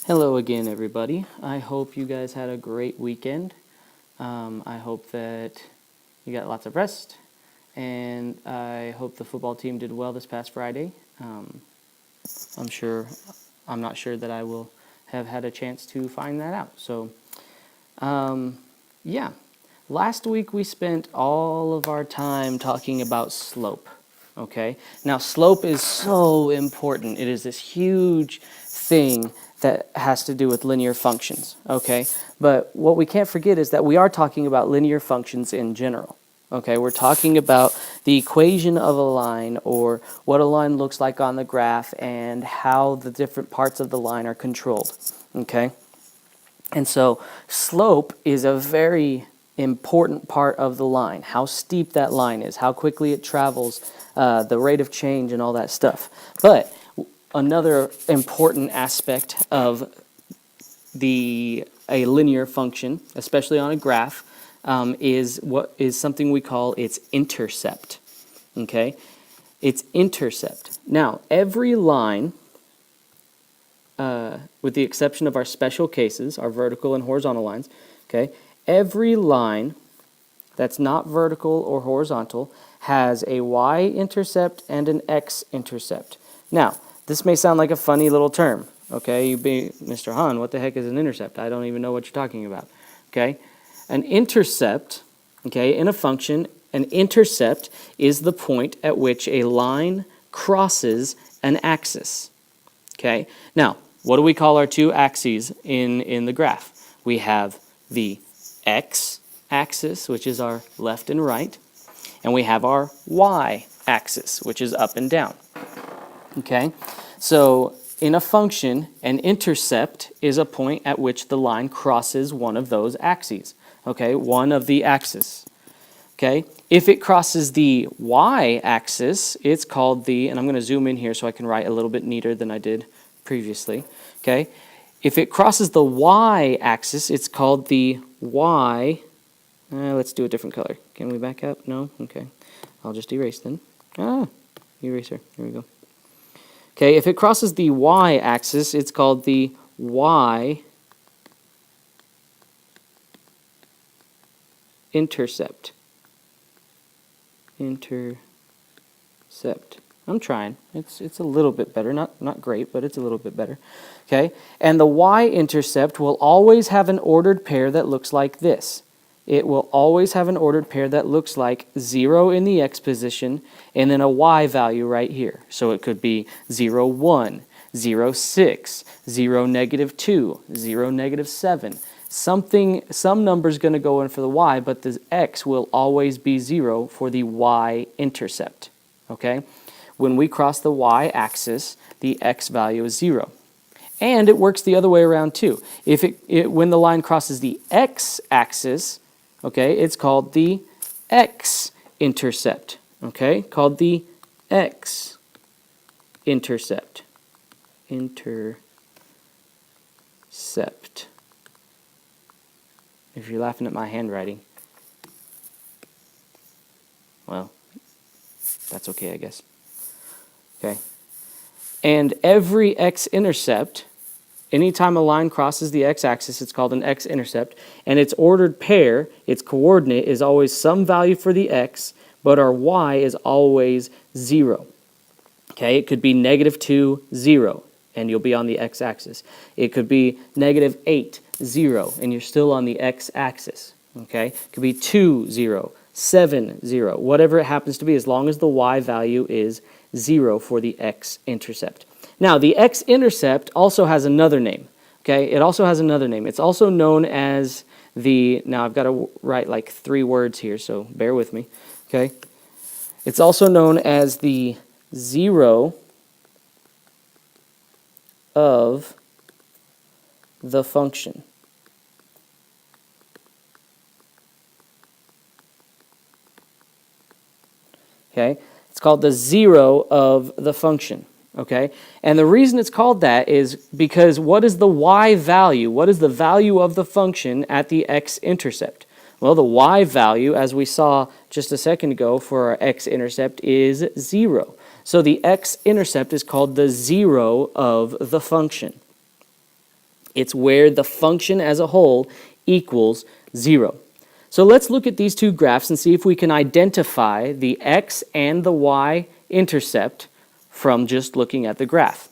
Hello again, everybody. I hope you guys had a great weekend. I hope that you got lots of rest, and I hope the football team did well this past Friday. I'm not sure that I will have had a chance to find that out. So, yeah. Last week we spent all of our time talking about slope. Okay? Now, slope is so important. It is this huge thing that has to do with linear functions, okay? But what we can't forget is that we are talking about linear functions in general, okay? We're talking about the equation of a line, or what a line looks like on the graph, and how the different parts of the line are controlled, okay? And so slope is a very important part of the line, how steep that line is, how quickly it travels, the rate of change, and all that stuff. But another important aspect of a linear function, especially on a graph, is something we call its intercept. Okay, its intercept. Now, every line, with the exception of our special cases, our vertical and horizontal lines, okay, every line that's not vertical or horizontal has a y-intercept and an x-intercept. Now, this may sound like a funny little term, okay? Mr. Hahn, what the heck is an intercept? I don't even know what you're talking about, okay? An intercept, okay, in a function, an intercept is the point at which a line crosses an axis, okay? Now, what do we call our two axes in the graph? We have the x-axis, which is our left and right, and we have our y-axis, which is up and down. Okay, so in a function, an intercept is a point at which the line crosses one of those axes. Okay, one of the axes. Okay, if it crosses the y-axis, it's called the, and I'm going to zoom in here so I can write a little bit neater than I did previously. Okay, if it crosses the y-axis, it's called the y. Let's do a different color. Can we back up? No? Okay. I'll just erase then. Eraser. Here we go. Okay, if it crosses the y-axis, it's called the y-intercept. Intercept. I'm trying. It's a little bit better. Not great, but it's a little bit better. Okay, and the y-intercept will always have an ordered pair that looks like this. It will always have an ordered pair that looks like 0 in the x position and then a y value right here. So it could be 0, 1, 0, 6, 0, -2, 0, -7. Some number's going to go in for the y, but the x will always be 0 for the y-intercept. Okay? When we cross the y-axis, the x value is 0. And it works the other way around too. When the line crosses the x-axis, okay, it's called the x-intercept. Okay, called the x-intercept. Intercept. If you're laughing at my handwriting, well, that's okay, I guess. Okay. And every x-intercept, anytime a line crosses the x-axis, it's called an x-intercept, and its ordered pair, its coordinate, is always some value for the x, but our y is always 0. Okay, it could be -2, 0, and you'll be on the x-axis. It could be -8, 0, and you're still on the x-axis. Okay, it could be 2, 0, 7, 0, whatever it happens to be, as long as the y value is 0 for the x-intercept. Now, the x-intercept also has another name. Okay, it also has another name. It's also known as now I've got to write like 3 words here, so bear with me. Okay, it's also known as the 0 of the function. Okay, it's called the 0 of the function. Okay, and the reason it's called that is because what is the y value? What is the value of the function at the x-intercept? Well, the y value, as we saw just a second ago for our x-intercept, is 0. So the x-intercept is called the 0 of the function. It's where the function as a whole equals 0. So let's look at these two graphs and see if we can identify the x and the y intercept from just looking at the graph.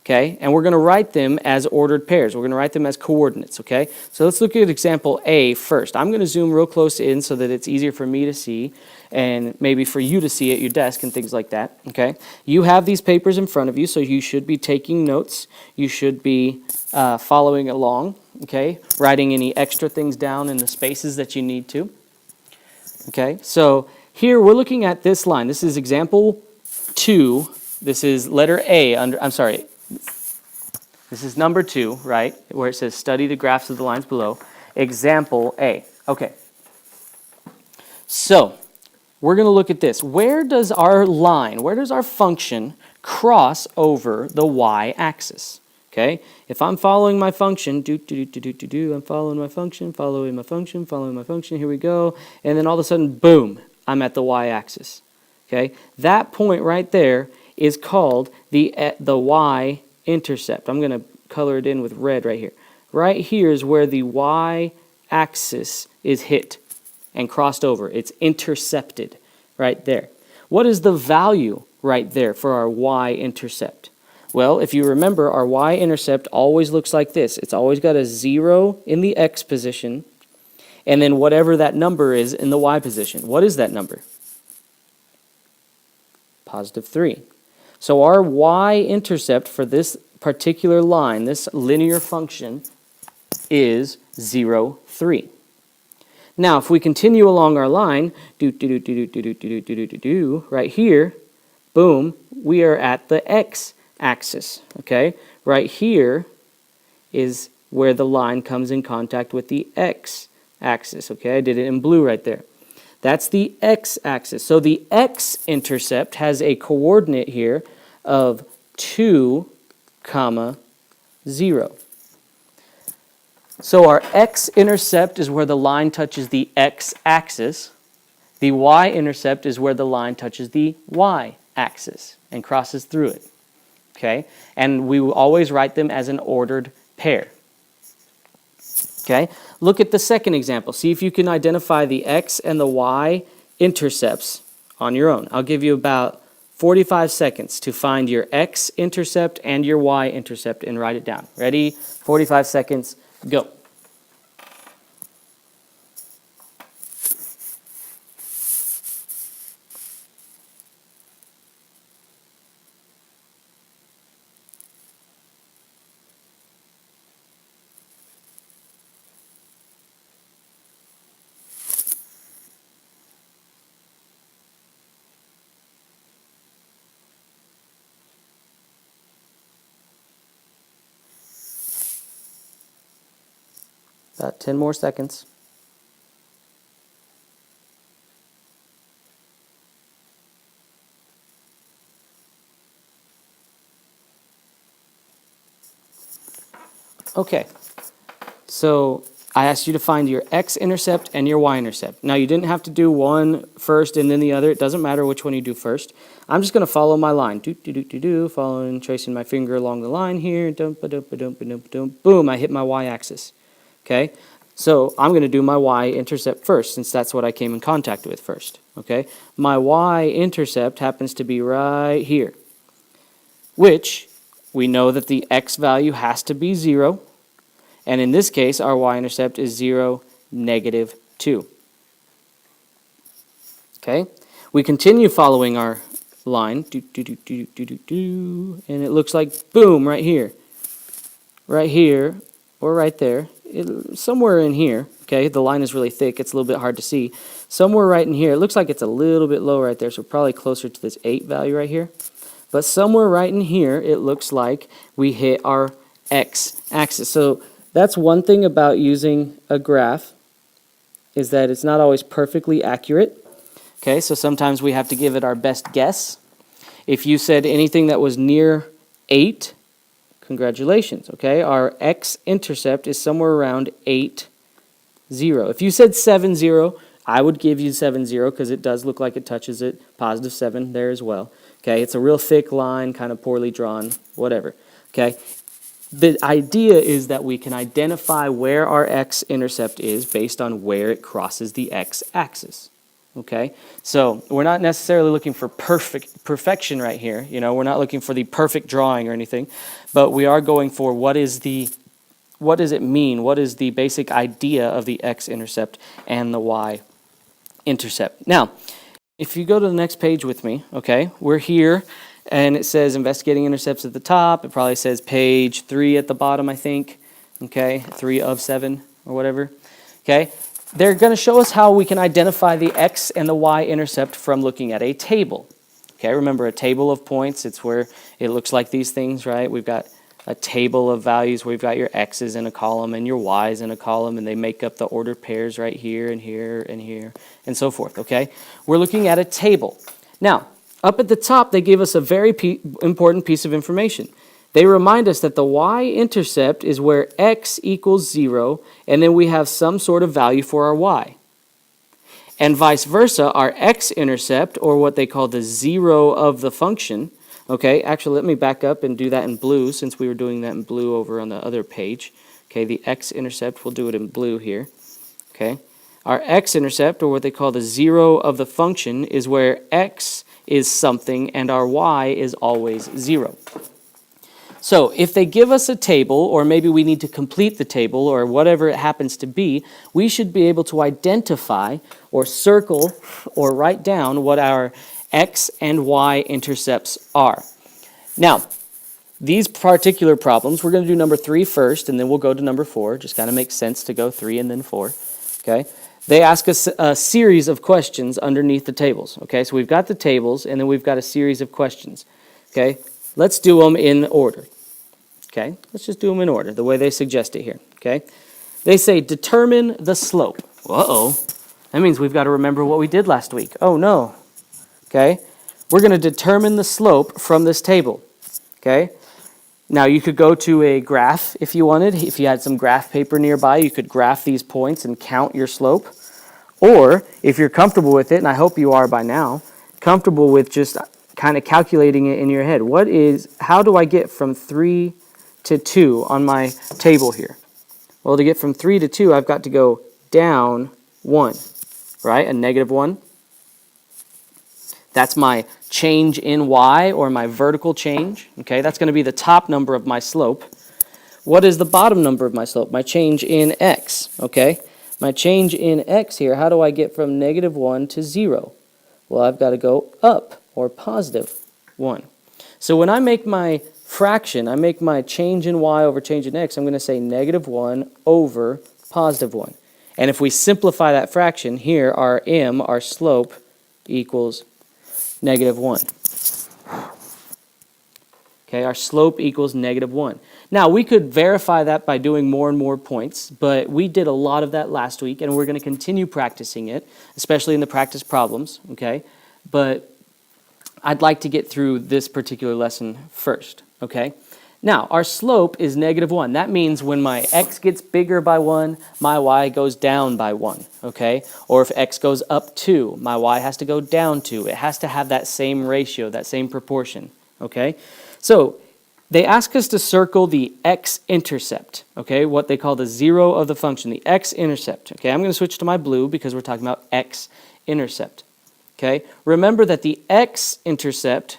Okay, and we're going to write them as ordered pairs. We're going to write them as coordinates, okay? So let's look at example A first. I'm going to zoom real close in so that it's easier for me to see and maybe for you to see at your desk and things like that, okay? You have these papers in front of you, so you should be taking notes. You should be following along, okay? Writing any extra things down in the spaces that you need to, okay? So here we're looking at this line. This is example 2. This is letter A under, this is number 2, right, where it says study the graphs of the lines below. Example A. Okay. So, we're going to look at this. Where does our function cross over the y-axis? Okay? If I'm following my function, I'm following my function, following my function, following my function, here we go, and then all of a sudden, boom, I'm at the y-axis. Okay? That point right there is called the y-intercept. I'm going to color it in with red right here. Right here is where the y-axis is hit and crossed over. It's intercepted right there. What is the value right there for our y-intercept? Well, if you remember, our y-intercept always looks like this. It's always got a 0 in the x position, and then whatever that number is in the y position. What is that number? Positive 3. So our y-intercept for this particular line, this linear function, is 0, 3. Now, if we continue along our line, right here, boom, we are at the x-axis, okay? Right here is where the line comes in contact with the x-axis, okay? I did it in blue right there. That's the x-axis. So the x-intercept has a coordinate here of 2, 0. So our x-intercept is where the line touches the x-axis. The y-intercept is where the line touches the y-axis and crosses through it. Okay? And we will always write them as an ordered pair. Okay? Look at the second example. See if you can identify the x and the y intercepts on your own. I'll give you about 45 seconds to find your x-intercept and your y-intercept and write it down. Ready? 45 seconds. Go. About 10 more seconds. Okay, so I asked you to find your x-intercept and your y-intercept. Now, you didn't have to do one first and then the other. It doesn't matter which one you do first. I'm just going to follow my line. Following, tracing my finger along the line here. Boom, I hit my y-axis. Okay, so I'm going to do my y-intercept first, since that's what I came in contact with first. Okay, my y-intercept happens to be right here, which we know that the x value has to be 0, and in this case, our y-intercept is 0, -2. Okay, we continue following our line, and it looks like, boom, right here, or right there. Somewhere in here, okay, the line is really thick, it's a little bit hard to see. Somewhere right in here, it looks like it's a little bit low right there, so probably closer to this 8 value right here. But somewhere right in here, it looks like we hit our x-axis. So that's one thing about using a graph, is that it's not always perfectly accurate. Okay, so sometimes we have to give it our best guess. If you said anything that was near 8, congratulations, okay? Our x-intercept is somewhere around 8, 0. If you said 7, 0, I would give you 7, 0 because it does look like it touches it. Positive 7 there as well. Okay, it's a real thick line, kind of poorly drawn, whatever. Okay, the idea is that we can identify where our x-intercept is based on where it crosses the x-axis. Okay, so we're not necessarily looking for perfection right here. You know, we're not looking for the perfect drawing or anything, but we are going for what does it mean? What is the basic idea of the x-intercept and the y-intercept? Now, if you go to the next page with me, okay, we're here, and it says investigating intercepts at the top. It probably says page 3 at the bottom, I think. Okay, 3 of 7 or whatever. Okay. They're going to show us how we can identify the x and the y-intercept from looking at a table. Okay, remember a table of points, it's where it looks like these things, right? We've got a table of values where you've got your x's in a column and your y's in a column, and they make up the ordered pairs right here and here and here and so forth, okay? We're looking at a table. Now, up at the top, they give us a very important piece of information. They remind us that the y-intercept is where x equals 0, and then we have some sort of value for our y. And vice versa, our x-intercept, or what they call the 0 of the function, okay, actually let me back up and do that in blue, since we were doing that in blue over on the other page. Okay, the x-intercept, we'll do it in blue here. Okay, our x-intercept, or what they call the 0 of the function, is where x is something and our y is always 0. So if they give us a table, or maybe we need to complete the table, or whatever it happens to be, we should be able to identify or circle or write down what our x and y intercepts are. Now, these particular problems, we're going to do number 3 first, and then we'll go to number 4. Just kind of makes sense to go 3 and then 4. Okay? They ask us a series of questions underneath the tables. Okay, so we've got the tables, and then we've got a series of questions. Okay, let's do them in order. Okay, let's just do them in order, the way they suggest it here. Okay, they say determine the slope. Uh-oh, that means we've got to remember what we did last week. Oh no. Okay, we're going to determine the slope from this table. Okay, now you could go to a graph if you wanted. If you had some graph paper nearby, you could graph these points and count your slope. Or if you're comfortable with it, and I hope you are by now, comfortable with just kind of calculating it in your head. How do I get from 3 to 2 on my table here? Well, to get from 3 to 2, I've got to go down 1, right? A negative 1. That's my change in y, or my vertical change. Okay, that's going to be the top number of my slope. What is the bottom number of my slope? My change in x. Okay, my change in x here, how do I get from negative 1 to 0? Well, I've got to go up, or positive 1. So when I make my fraction, I make my change in y over change in x, I'm going to say negative 1 over positive 1. And if we simplify that fraction, here our m, our slope, equals negative 1. Okay, our slope equals negative 1. Now, we could verify that by doing more and more points, but we did a lot of that last week, and we're going to continue practicing it, especially in the practice problems, okay? But I'd like to get through this particular lesson first, okay? Now, our slope is negative 1. That means when my x gets bigger by 1, my y goes down by 1, okay? Or if x goes up 2, my y has to go down 2. It has to have that same ratio, that same proportion, okay? So they ask us to circle the x-intercept, okay? What they call the 0 of the function, the x-intercept, okay? I'm going to switch to my blue because we're talking about x-intercept, okay? Remember that the x-intercept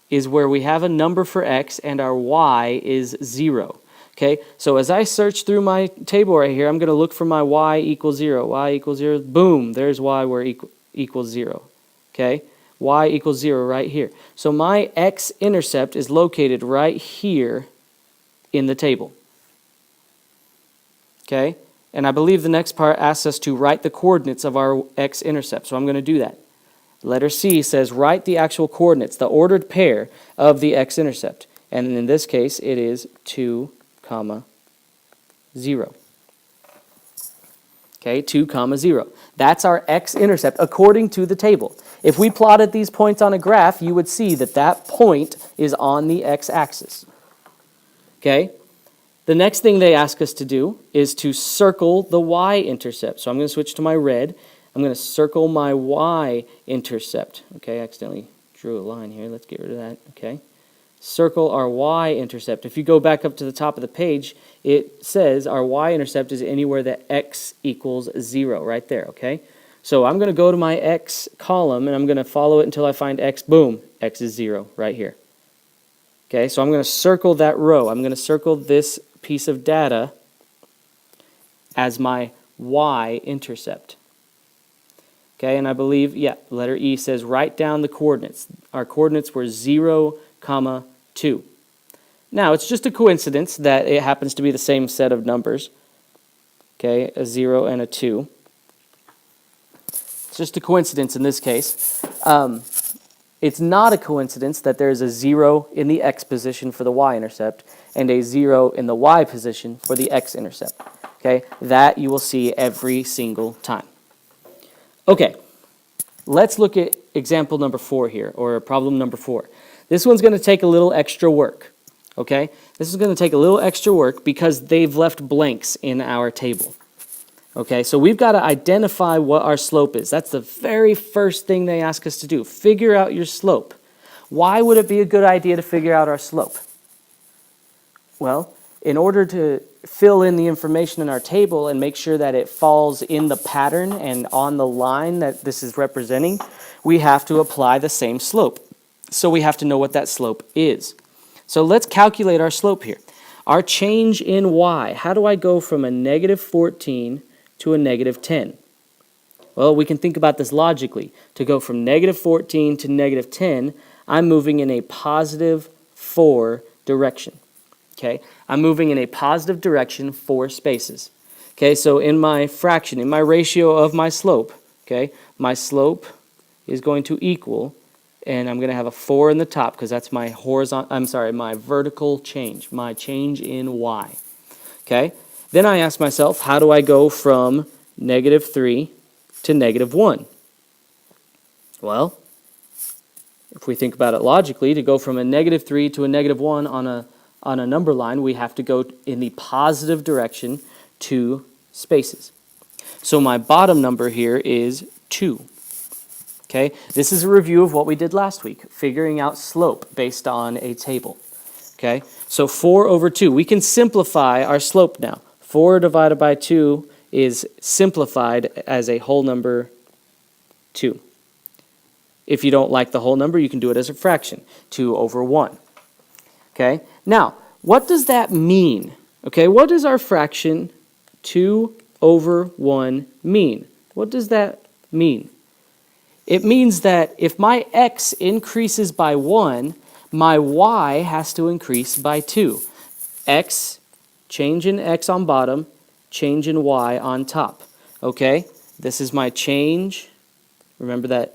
is where we have a number for x and our y is 0. Okay, so as I search through my table right here, I'm going to look for my y equals 0. Y equals 0, boom, there's y where equals 0. Okay, y equals 0 right here. So my x-intercept is located right here in the table. Okay, and I believe the next part asks us to write the coordinates of our x-intercept, so I'm going to do that. Letter C says write the actual coordinates, the ordered pair of the x-intercept. And in this case, it is 2, 0. Okay, 2, 0. That's our x-intercept according to the table. If we plotted these points on a graph, you would see that that point is on the x-axis. Okay, the next thing they ask us to do is to circle the y-intercept. So I'm going to switch to my red. I'm going to circle my y-intercept. Okay, I accidentally drew a line here. Let's get rid of that. Okay, circle our y-intercept. If you go back up to the top of the page, it says our y-intercept is anywhere that x equals 0, right there, okay? So I'm going to go to my x column, and I'm going to follow it until I find x. Boom, x is 0 right here. Okay, so I'm going to circle that row. I'm going to circle this piece of data as my y-intercept. Okay, and I believe, yeah, letter E says write down the coordinates. Our coordinates were 0, 2. Now, it's just a coincidence that it happens to be the same set of numbers. Okay, a 0 and a 2. It's just a coincidence in this case. It's not a coincidence that there's a 0 in the x position for the y-intercept and a 0 in the y position for the x-intercept. Okay, that you will see every single time. Okay, let's look at example number 4 here, or problem number 4. This one's going to take a little extra work. Okay, this is going to take a little extra work because they've left blanks in our table. Okay, so we've got to identify what our slope is. That's the very first thing they ask us to do. Figure out your slope. Why would it be a good idea to figure out our slope? Well, in order to fill in the information in our table and make sure that it falls in the pattern and on the line that this is representing, we have to apply the same slope. So we have to know what that slope is. So let's calculate our slope here. Our change in y. How do I go from a negative 14 to a negative 10? Well, we can think about this logically. To go from negative 14 to negative 10, I'm moving in a positive 4 direction. Okay, I'm moving in a positive direction 4 spaces. Okay, so in my fraction, in my ratio of my slope, okay, my slope is going to equal, and I'm going to have a 4 in the top because that's my my vertical change, my change in y. Okay, then I ask myself, how do I go from negative 3 to negative 1? Well, if we think about it logically, to go from a negative 3 to a negative 1 on a number line, we have to go in the positive direction 2 spaces. So my bottom number here is 2. Okay, this is a review of what we did last week, figuring out slope based on a table. Okay, so 4 over 2. We can simplify our slope now. 4 divided by 2 is simplified as a whole number 2. If you don't like the whole number, you can do it as a fraction, 2 over 1. Okay, now, what does that mean? Okay, what does our fraction 2 over 1 mean? What does that mean? It means that if my x increases by 1, my y has to increase by 2. X, change in x on bottom, change in y on top. Okay, this is my change. Remember that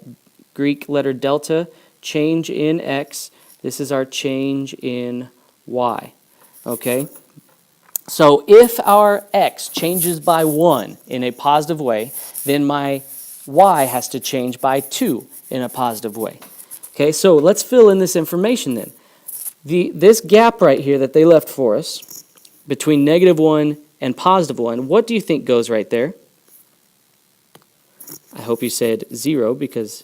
Greek letter delta, change in x. This is our change in y. Okay, so if our x changes by 1 in a positive way, then my y has to change by 2 in a positive way. Okay, so let's fill in this information then. This gap right here that they left for us between negative 1 and positive 1, what do you think goes right there? I hope you said 0 because,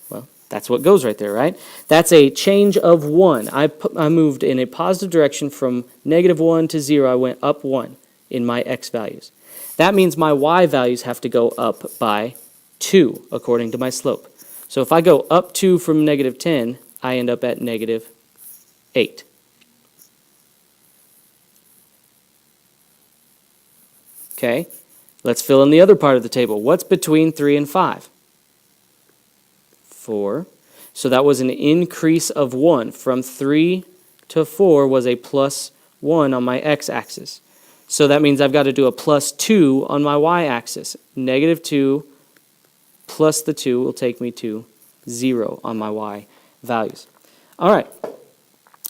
well, that's what goes right there, right? That's a change of 1. I moved in a positive direction from negative 1 to 0. I went up 1 in my x values. That means my y values have to go up by 2 according to my slope. So if I go up 2 from negative 10, I end up at negative 8. Okay, let's fill in the other part of the table. What's between 3 and 5? 4. So that was an increase of 1. From 3 to 4 was a plus 1 on my x-axis. So that means I've got to do a plus 2 on my y-axis. Negative 2 plus the 2 will take me to 0 on my y values. All right,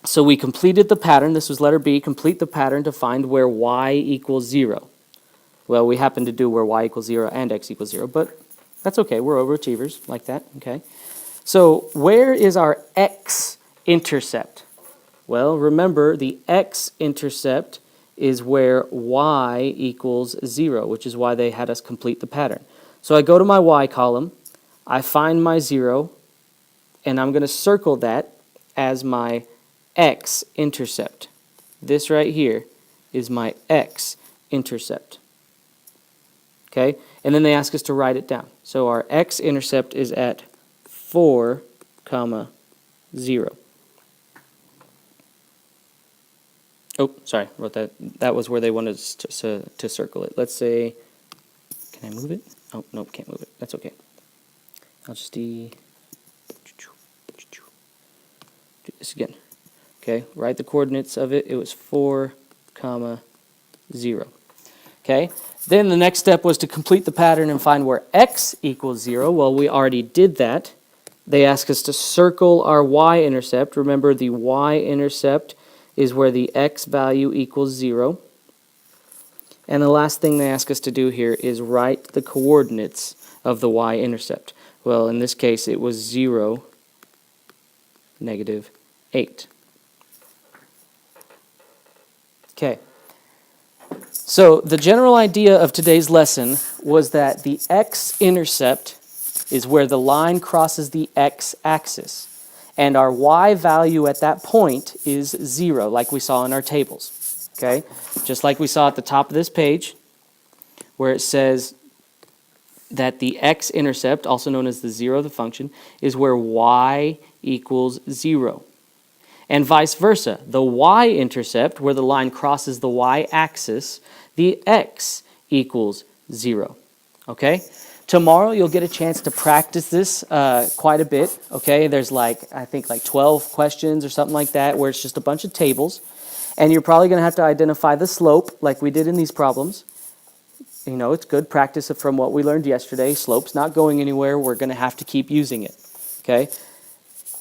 so we completed the pattern. This was letter B, complete the pattern to find where y equals 0. Well, we happen to do where y equals 0 and x equals 0, but that's okay. We're overachievers like that, okay? So where is our x-intercept? Well, remember, the x-intercept is where y equals 0, which is why they had us complete the pattern. So I go to my y column, I find my 0, and I'm going to circle that as my x-intercept. This right here is my x-intercept. Okay? And then they ask us to write it down. So our x-intercept is at 4, 0. Oh, sorry, wrote that. That was where they wanted us to circle it. Let's say, can I move it? Oh, nope, can't move it. That's okay. I'll just do this again. Okay, write the coordinates of it. It was 4, 0. Okay, then the next step was to complete the pattern and find where x equals 0. Well, we already did that. They ask us to circle our y-intercept. Remember, the y-intercept is where the x value equals 0. And the last thing they ask us to do here is write the coordinates of the y-intercept. Well, in this case, it was 0, -8. Okay. So the general idea of today's lesson was that the x-intercept is where the line crosses the x-axis. And our y value at that point is 0, like we saw in our tables. Okay? Just like we saw at the top of this page, where it says that the x-intercept, also known as the 0 of the function, is where y equals 0. And vice versa. The y-intercept, where the line crosses the y-axis, the x equals 0. Okay? Tomorrow you'll get a chance to practice this quite a bit. Okay? There's I think 12 questions or something like that, where it's just a bunch of tables. And you're probably going to have to identify the slope like we did in these problems. You know, it's good practice from what we learned yesterday. Slope's not going anywhere. We're going to have to keep using it. Okay?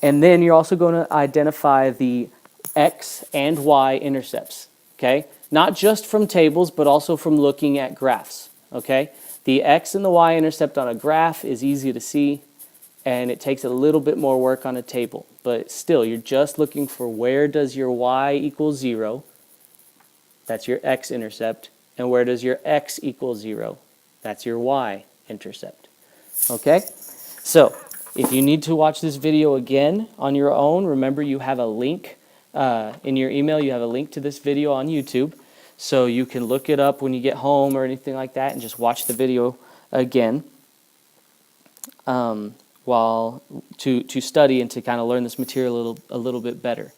And then you're also going to identify the x and y intercepts. Okay? Not just from tables, but also from looking at graphs. Okay? The x and the y intercept on a graph is easy to see, and it takes a little bit more work on a table. But still, you're just looking for where does your y equal 0? That's your x-intercept. And where does your x equal 0? That's your y-intercept. Okay? So, if you need to watch this video again on your own, remember you have a link in your email. You have a link to this video on YouTube. So you can look it up when you get home or anything like that and just watch the video again. To study and to kind of learn this material a little bit better.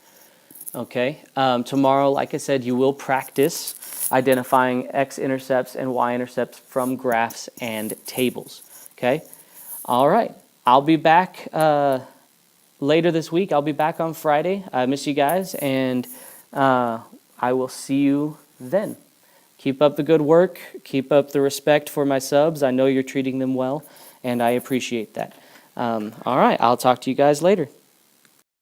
Okay. Tomorrow, like I said, you will practice identifying x-intercepts and y-intercepts from graphs and tables. Okay. All right. I'll be back later this week. I'll be back on Friday. I miss you guys, and I will see you then. Keep up the good work. Keep up the respect for my subs. I know you're treating them well, and I appreciate that. All right, I'll talk to you guys later.